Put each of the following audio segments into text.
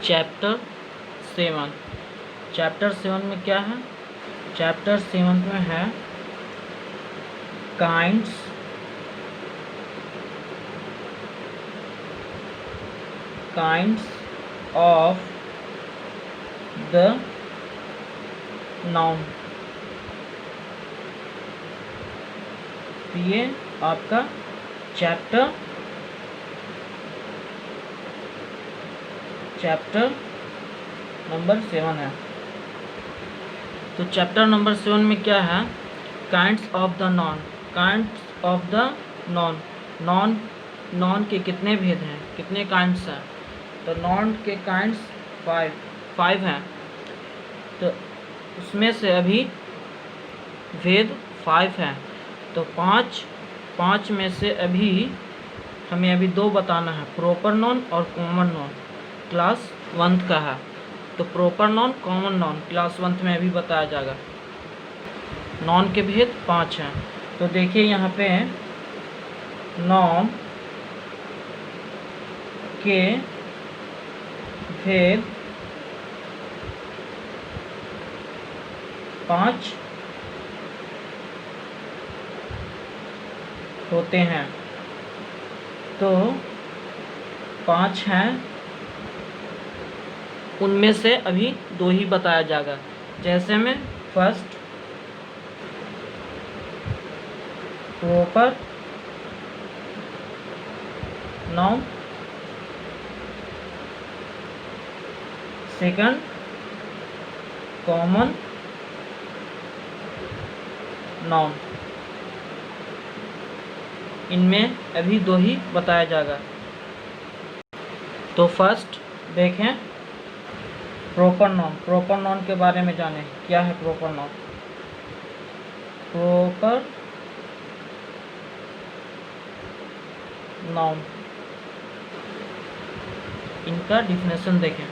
Chapter 7। Chapter 7 में क्या है? चैप्टर 7 में है काइंड्स ऑफ द नाउन। ये आपका चैप्टर नंबर 7 है। तो चैप्टर नंबर 7 में क्या है? Kinds of the non. Kinds of the non. Non के कितने भेद हैं, कितने काइंड्स हैं? तो नॉन के काइंड्स 5 हैं। तो उसमें से अभी भेद 5 हैं। तो पाँच में से हमें अभी 2 बताना है, प्रॉपर नॉन और कॉमन नॉन। क्लास 1 का है। तो proper noun, common noun class 1 में अभी बताया जाएगा। नॉन के भेद 5 हैं। तो देखिए यहाँ पे नॉन के भेद 5 होते हैं। तो 5 हैं, उनमें से अभी 2 ही बताया जाएगा। जैसे में first proper noun, second common noun. इनमें अभी 2 ही बताया जाएगा। तो फर्स्ट देखें प्रॉपर नॉन। प्रॉपर नॉन के बारे में जानें, क्या है प्रॉपर नॉन? प्रॉपर नाउन, इनका डिफिनेशन देखें।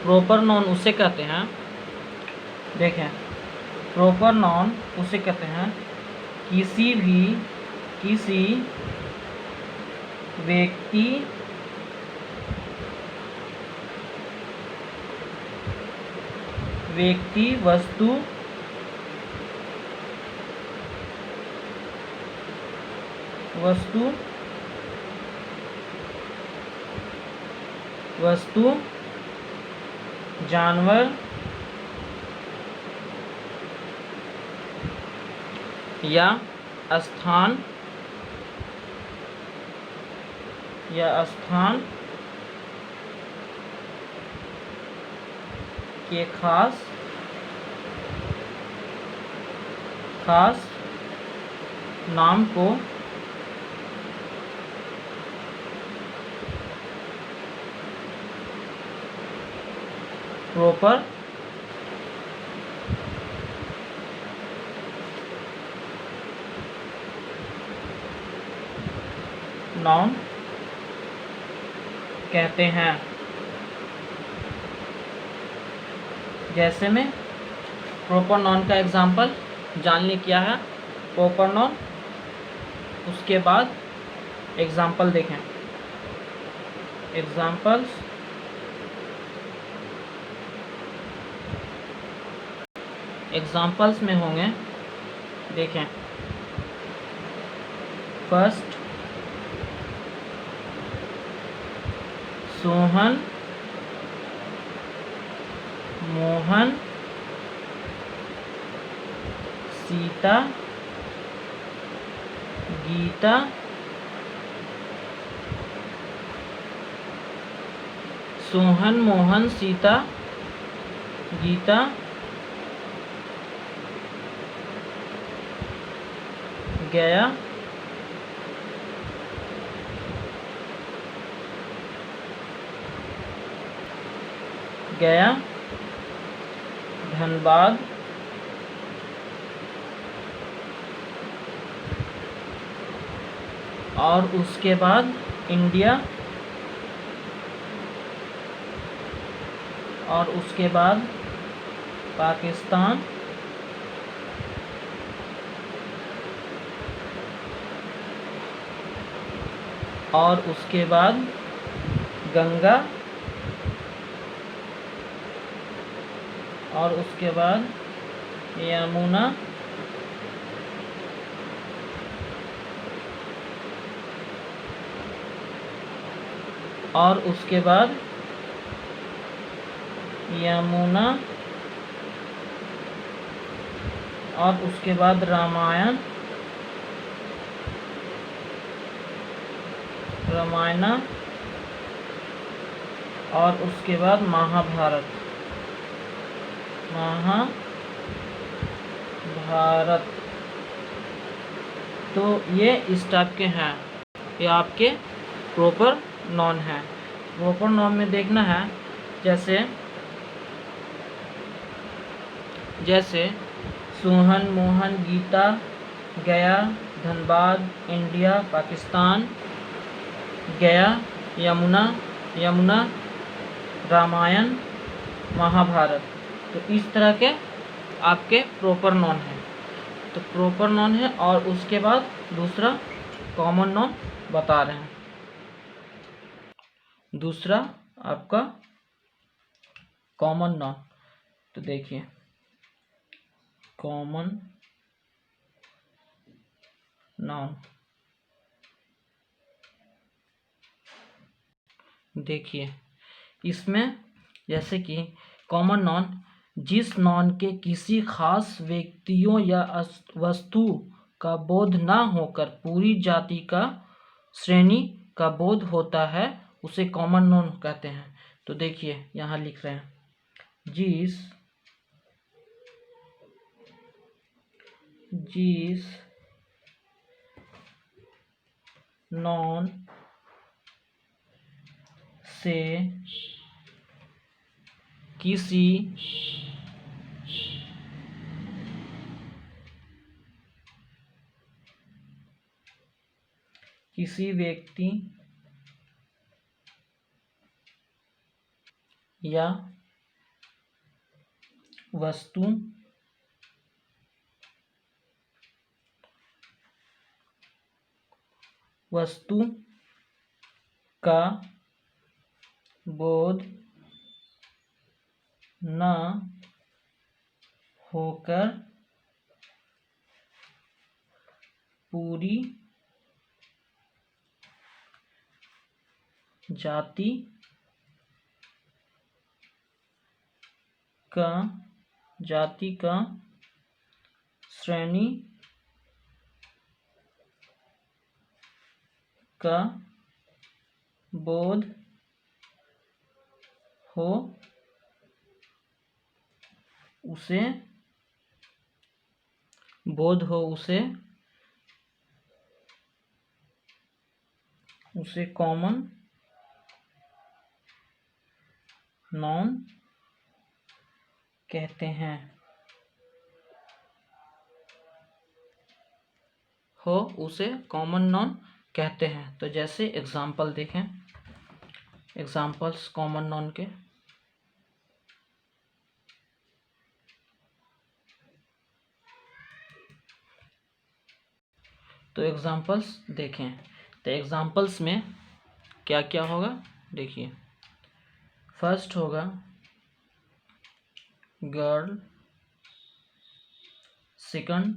प्रॉपर नाउन उसे कहते हैं, देखें प्रॉपर नाउन उसे कहते हैं किसी व्यक्ति वस्तु जानवर या स्थान के खास नाम को प्रॉपर नाउन कहते हैं। जैसे में प्रॉपर नाउन का एग्जाम्पल जान ली क्या है प्रॉपर नाउन, उसके बाद एग्जाम्पल देखें। एग्जाम्पल्स में होंगे, देखें फर्स्ट सोहन, मोहन, सीता, गीता, सोहन, मोहन, सीता, गीता, गया, धनबाद, और उसके बाद इंडिया, और उसके बाद पाकिस्तान, और उसके बाद गंगा, और उसके बाद यमुना, और उसके बाद यमुना, और उसके बाद रामायण, रामायण, और उसके बाद महाभारत, महाभारत। तो ये इस टाइप के हैं, ये आपके प्रॉपर नॉन है। प्रॉपर नॉन में देखना है जैसे सोहन, मोहन, गीता, गया, धनबाद, इंडिया, पाकिस्तान, गया, यमुना, रामायण, महाभारत। तो इस तरह के आपके प्रॉपर नॉन है। तो प्रॉपर नॉन है, और उसके बाद दूसरा कॉमन नॉन बता रहे हैं। दूसरा आपका कॉमन नॉन, तो देखिए कॉमन नॉन, देखिए इसमें जैसे कि कॉमन नॉन, जिस नॉन के किसी खास व्यक्तियों या वस्तु का बोध न होकर पूरी जाति का, श्रेणी का बोध होता है, उसे कॉमन नॉन कहते हैं। तो देखिए यहाँ लिख रहे हैं, जिस नॉन से किसी व्यक्ति या वस्तु का बोध न होकर पूरी जाति का श्रेणी का बोध हो, उसे कॉमन नॉन कहते हैं। उसे कॉमन नॉन कहते हैं। तो जैसे एग्जाम्पल देखें, एग्जाम्पल्स कॉमन नॉन के, तो एग्जाम्पल्स देखें। तो एग्जाम्पल्स में क्या क्या होगा, देखिए फर्स्ट होगा girl, second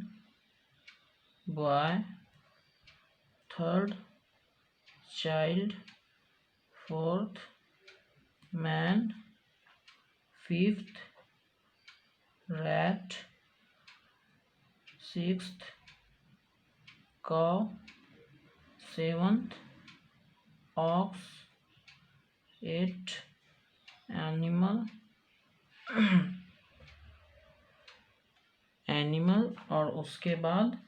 boy, third child, fourth man, fifth rat, sixth cow, seventh ox, eighth animal, और उसके बाद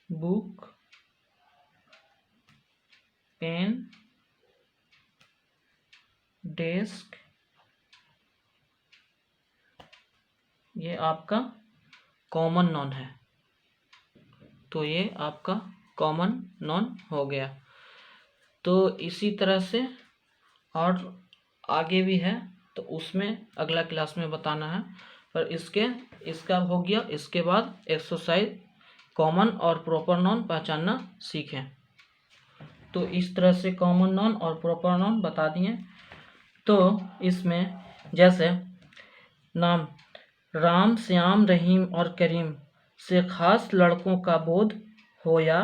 बुक, पेन, डेस्क। ये आपका कॉमन नॉन है। तो ये आपका कॉमन नॉन हो गया। तो इसी तरह से और आगे भी है, तो उसमें अगला क्लास में बताना है। पर इसका हो गया। इसके बाद एक्सरसाइज कॉमन और प्रॉपर नॉन पहचानना सीखें। तो इस तरह से कॉमन नॉन और प्रॉपर नॉन बता दिए। तो इसमें जैसे नाम राम, श्याम, रहीम और करीम से खास लड़कों का बोध होया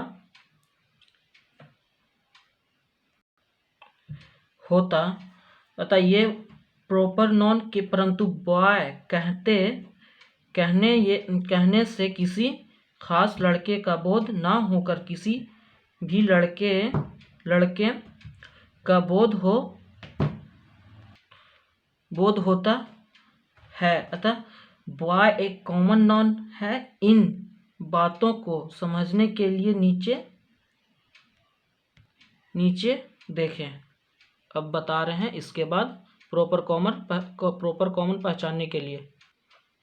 होता अतः ये प्रॉपर नॉन के, परंतु बॉय कहने से किसी खास लड़के का बोध ना होकर किसी भी लड़के का बोध होता है। अतः बॉय एक कॉमन नॉन है। इन बातों को समझने के लिए नीचे देखें। अब बता रहे हैं इसके बाद प्रॉपर कॉमन पहचानने के लिए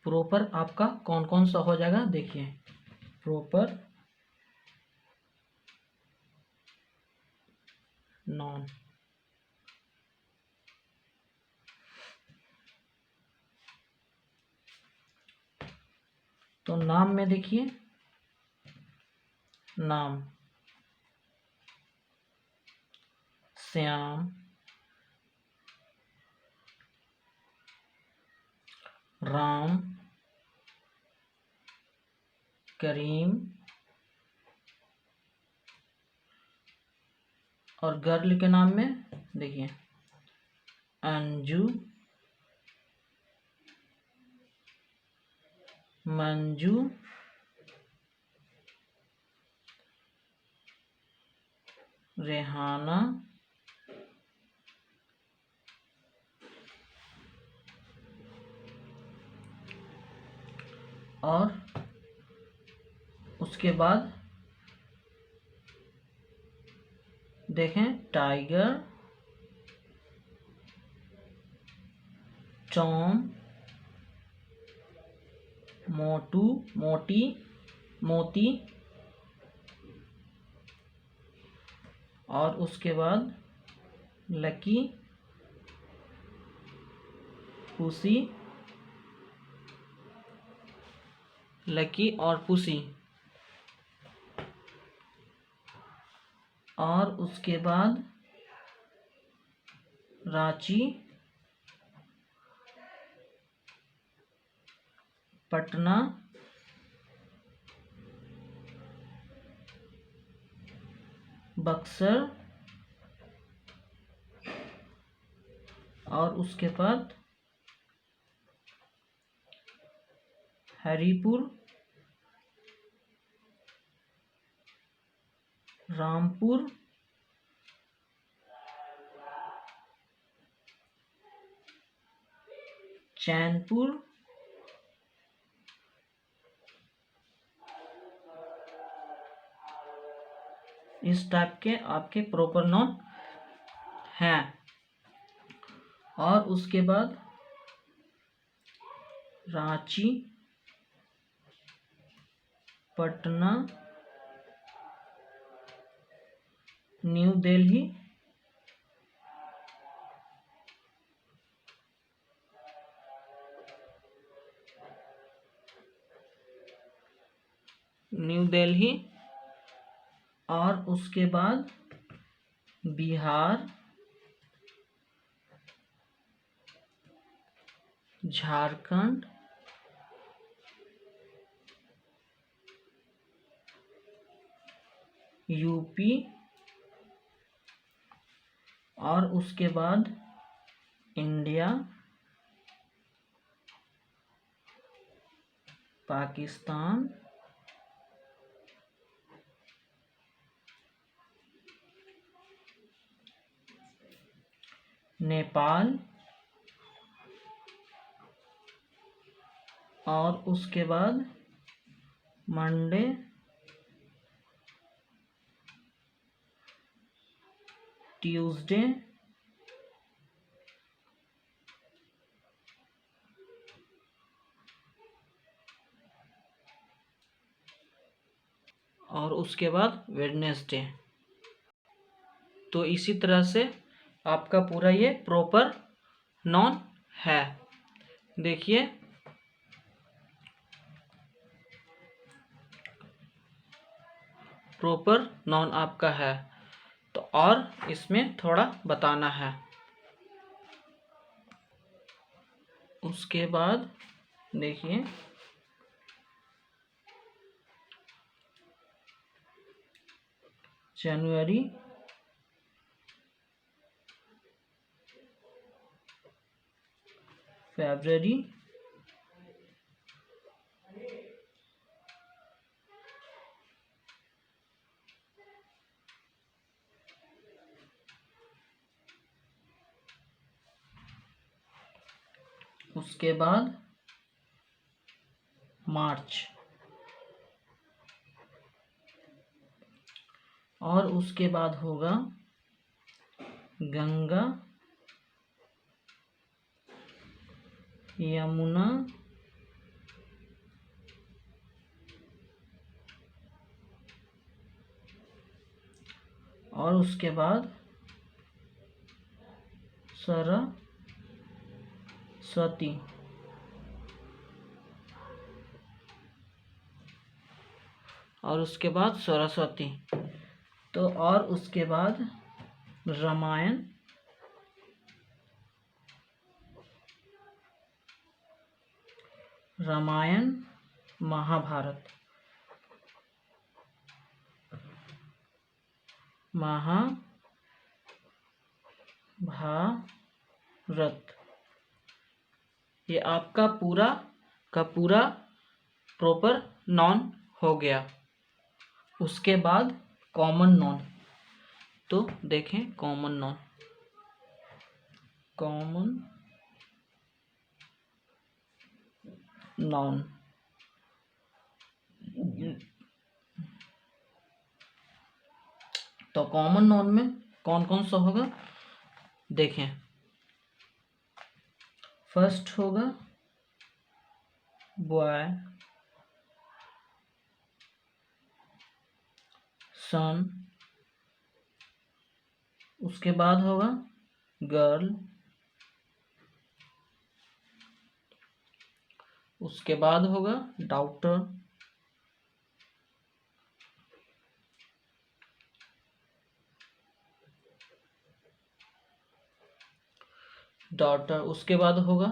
प्रॉपर आपका कौन कौन सा हो जाएगा, देखिए। प्रॉपर नॉन, तो नाम में देखिए, नाम श्याम, राम, करीम, और गर्ल के नाम में देखिए अंजू, मंजू, रेहाना, और उसके बाद देखें टाइगर, टॉम, मोटू, मोटी, मोती, और उसके बाद लकी, पुसी, लकी और पुसी, और उसके बाद रांची, पटना, बक्सर, और उसके बाद हरिपुर, रामपुर, चैनपुर, इस टाइप के आपके प्रॉपर नाउन हैं। और उसके बाद रांची, पटना, न्यू दिल्ली, और उसके बाद बिहार, झारखंड, यूपी, और उसके बाद इंडिया, पाकिस्तान, नेपाल, और उसके बाद मंडे, ट्यूसडे, और उसके बाद वेडनेसडे। तो इसी तरह से आपका पूरा ये प्रॉपर नॉन है। देखिए प्रॉपर नॉन आपका है, तो और इसमें थोड़ा बताना है। उसके बाद देखिए जनवरी, फरवरी, उसके बाद मार्च, और उसके बाद होगा गंगा, यमुना, और उसके बाद सरस्वती, और उसके बाद सरस्वती। तो और उसके बाद रामायण, महाभारत, ये आपका पूरा का पूरा प्रॉपर नॉन हो गया। उसके बाद कॉमन नॉन, तो देखें कॉमन नॉन, तो कॉमन नॉन में कौन कौन सा होगा देखें। फर्स्ट होगा बॉय, सन, उसके बाद होगा गर्ल, उसके बाद होगा डॉक्टर, डॉटर, उसके बाद होगा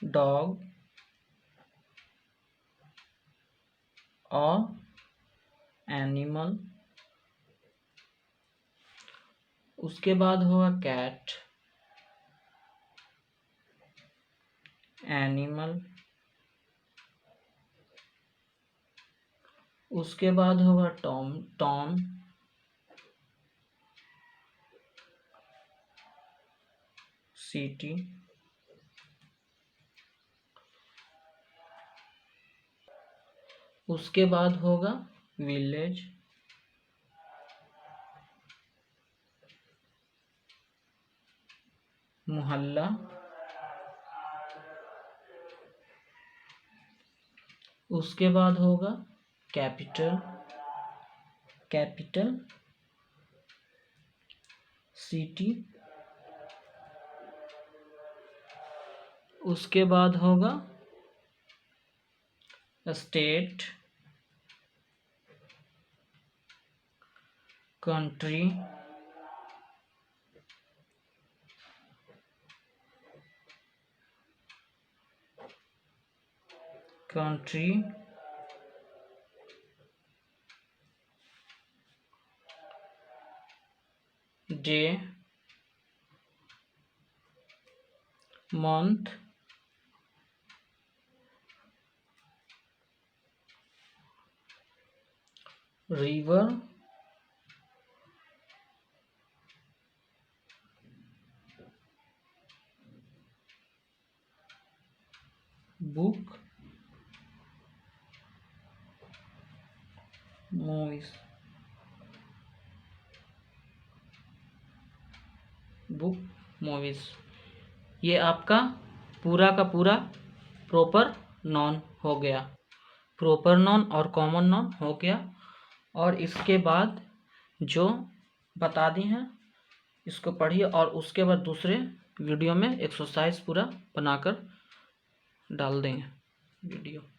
डॉग और एनिमल, उसके बाद होगा कैट, एनिमल, उसके बाद होगा टॉम, सिटी, उसके बाद होगा विलेज, मोहल्ला, उसके बाद होगा कैपिटल, सिटी, उसके बाद होगा state, country, day, month, river, book, movies, ये आपका पूरा का पूरा प्रॉपर नॉन हो गया। प्रॉपर नॉन और कॉमन नॉन हो गया। और इसके बाद जो बता दी हैं इसको पढ़िए, और उसके बाद दूसरे वीडियो में एक्सरसाइज पूरा बनाकर डाल देंगे वीडियो।